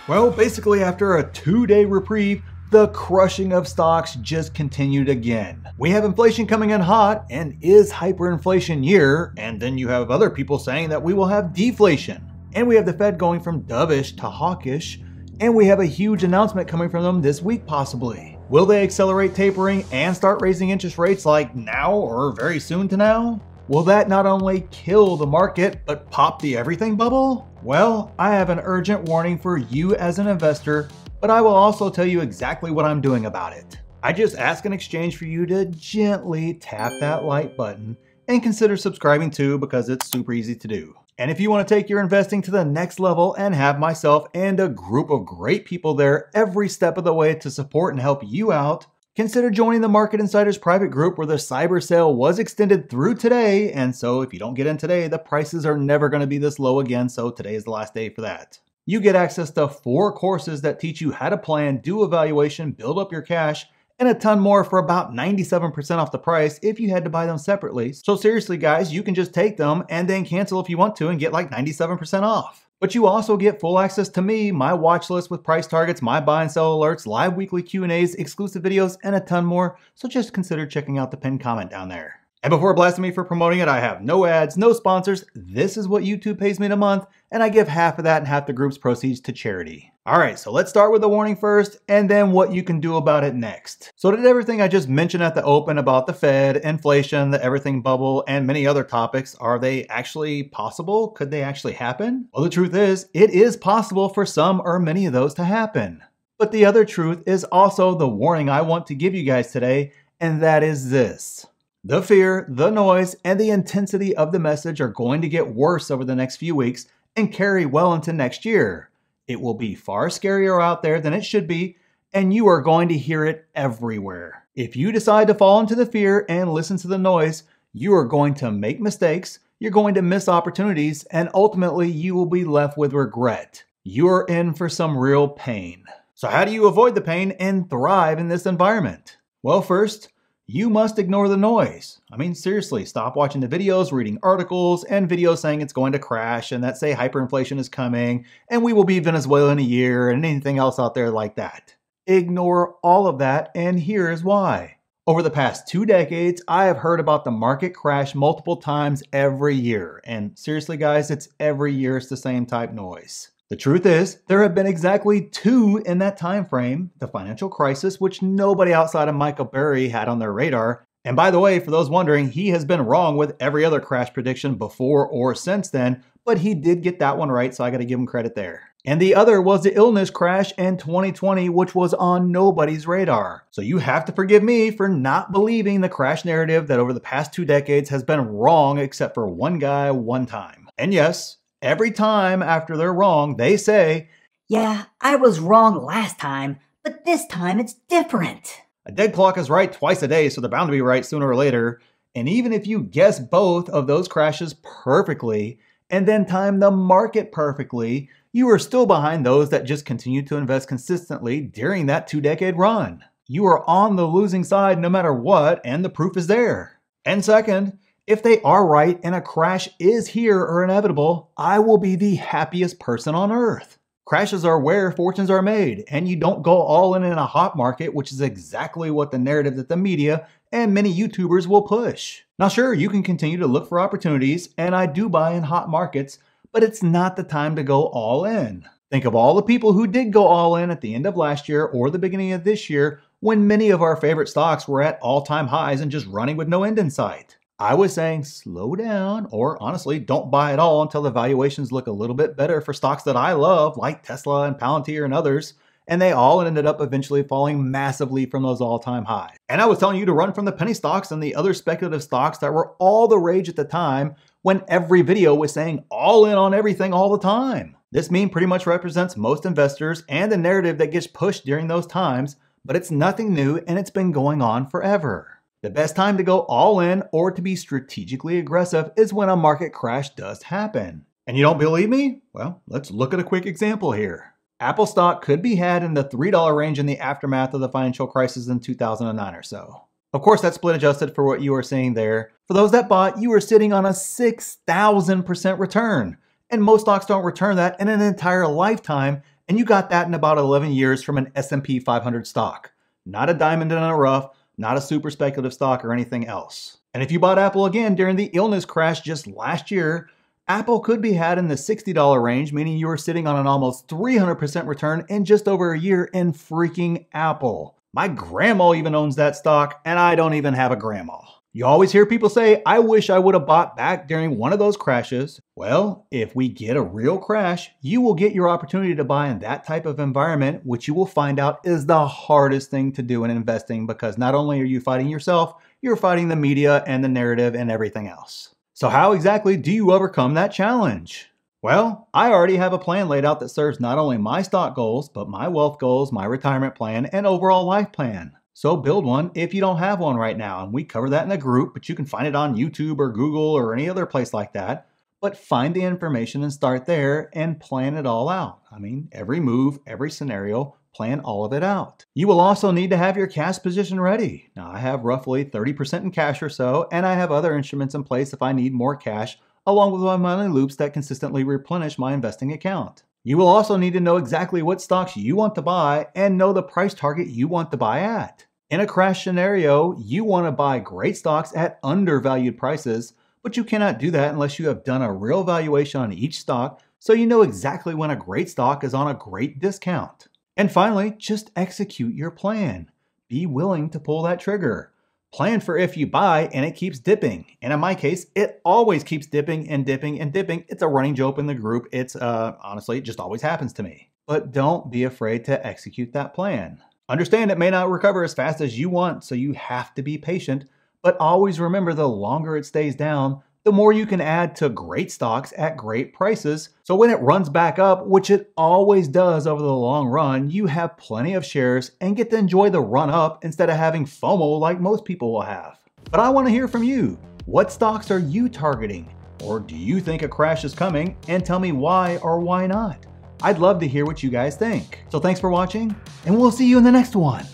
Well, basically after a 2-day reprieve, the crushing of stocks just continued again. We have inflation coming in hot and is hyperinflation year, and then you have other people saying that we will have deflation. And we have the Fed going from dovish to hawkish, and we have a huge announcement coming from them this week possibly. Will they accelerate tapering and start raising interest rates like now or very soon to now? Will that not only kill the market, but pop the everything bubble? Well, I have an urgent warning for you as an investor, but I will also tell you exactly what I'm doing about it. I just ask in exchange for you to gently tap that like button and consider subscribing too, because it's super easy to do. And if you want to take your investing to the next level and have myself and a group of great people there every step of the way to support and help you out, consider joining the Market Insiders private group where the cyber sale was extended through today. And so if you don't get in today, the prices are never going to be this low again. So today is the last day for that. You get access to 4 courses that teach you how to plan, do evaluation, build up your cash, and a ton more for about 97% off the price if you had to buy them separately. So seriously guys, you can just take them and then cancel if you want to and get like 97% off. But you also get full access to me, my watch list with price targets, my buy and sell alerts, live weekly Q&As, exclusive videos, and a ton more. So just consider checking out the pinned comment down there. And before blasting me for promoting it, I have no ads, no sponsors. This is what YouTube pays me in a month, and I give half of that and half the group's proceeds to charity. All right, so let's start with the warning first, and then what you can do about it next. So did everything I just mentioned at the open about the Fed, inflation, the everything bubble, and many other topics, are they actually possible? Could they actually happen? Well, the truth is, it is possible for some or many of those to happen. But the other truth is also the warning I want to give you guys today, and that is this. The fear, the noise, and the intensity of the message are going to get worse over the next few weeks and carry well into next year. It will be far scarier out there than it should be, and you are going to hear it everywhere. If you decide to fall into the fear and listen to the noise, you are going to make mistakes, you're going to miss opportunities, and ultimately you will be left with regret. You are in for some real pain. So how do you avoid the pain and thrive in this environment? Well, first, you must ignore the noise. I mean, seriously, stop watching the videos, reading articles, and videos saying it's going to crash and that say hyperinflation is coming and we will be Venezuela in a year and anything else out there like that. Ignore all of that, and here is why. Over the past 2 decades, I have heard about the market crash multiple times every year. And seriously, guys, it's every year it's the same type noise. The truth is, there have been exactly 2 in that time frame, the financial crisis, which nobody outside of Michael Burry had on their radar. And by the way, for those wondering, he has been wrong with every other crash prediction before or since then, but he did get that one right, so I gotta give him credit there. And the other was the illness crash in 2020, which was on nobody's radar. So you have to forgive me for not believing the crash narrative that over the past 2 decades has been wrong except for one guy, one time. And yes, every time after they're wrong, they say, "Yeah, I was wrong last time, but this time it's different." A dead clock is right twice a day, so they're bound to be right sooner or later. And even if you guess both of those crashes perfectly, and then time the market perfectly, you are still behind those that just continue to invest consistently during that 2-decade run. You are on the losing side no matter what, and the proof is there. And second, if they are right and a crash is here or inevitable, I will be the happiest person on earth. Crashes are where fortunes are made, and you don't go all in a hot market, which is exactly what the narrative that the media and many YouTubers will push. Now sure, you can continue to look for opportunities, and I do buy in hot markets, but it's not the time to go all in. Think of all the people who did go all in at the end of last year or the beginning of this year, when many of our favorite stocks were at all-time highs and just running with no end in sight. I was saying slow down, or honestly, don't buy at all until the valuations look a little bit better for stocks that I love, like Tesla and Palantir and others, and they all ended up eventually falling massively from those all-time highs. And I was telling you to run from the penny stocks and the other speculative stocks that were all the rage at the time, when every video was saying all in on everything all the time. This meme pretty much represents most investors and the narrative that gets pushed during those times, but it's nothing new and it's been going on forever. The best time to go all in or to be strategically aggressive is when a market crash does happen. And you don't believe me? Well, let's look at a quick example here. Apple stock could be had in the $3 range in the aftermath of the financial crisis in 2009 or so. Of course, that's split adjusted for what you are seeing there. For those that bought, you are sitting on a 6,000% return. And most stocks don't return that in an entire lifetime, And you got that in about 11 years from an S&P 500 stock. Not a diamond in the rough, not a super speculative stock or anything else. And if you bought Apple again during the illness crash just last year, Apple could be had in the $60 range, meaning you are sitting on an almost 300% return in just over a year in freaking Apple. My grandma even owns that stock, and I don't even have a grandma. You always hear people say, I wish I would have bought back during one of those crashes. Well, if we get a real crash, you will get your opportunity to buy in that type of environment, which you will find out is the hardest thing to do in investing, because not only are you fighting yourself, you're fighting the media and the narrative and everything else. So how exactly do you overcome that challenge? Well, I already have a plan laid out that serves not only my stock goals, but my wealth goals, my retirement plan, and overall life plan. So build one if you don't have one right now, and we cover that in a group, but you can find it on YouTube or Google or any other place like that. But find the information and start there and plan it all out. I mean, every move, every scenario, plan all of it out. You will also need to have your cash position ready. Now, I have roughly 30% in cash or so, and I have other instruments in place if I need more cash, along with my money loops that consistently replenish my investing account. You will also need to know exactly what stocks you want to buy and know the price target you want to buy at. In a crash scenario, you want to buy great stocks at undervalued prices, but you cannot do that unless you have done a real valuation on each stock so you know exactly when a great stock is on a great discount. And finally, just execute your plan. Be willing to pull that trigger. Plan for if you buy and it keeps dipping. And in my case, it always keeps dipping and dipping and dipping. It's a running joke in the group. It's honestly, it just always happens to me. But don't be afraid to execute that plan. Understand it may not recover as fast as you want, so you have to be patient. But always remember, the longer it stays down, the more you can add to great stocks at great prices. So when it runs back up, which it always does over the long run, you have plenty of shares and get to enjoy the run up instead of having FOMO like most people will have. But I want to hear from you. What stocks are you targeting? Or do you think a crash is coming? And tell me why or why not. I'd love to hear what you guys think. So thanks for watching, and we'll see you in the next one.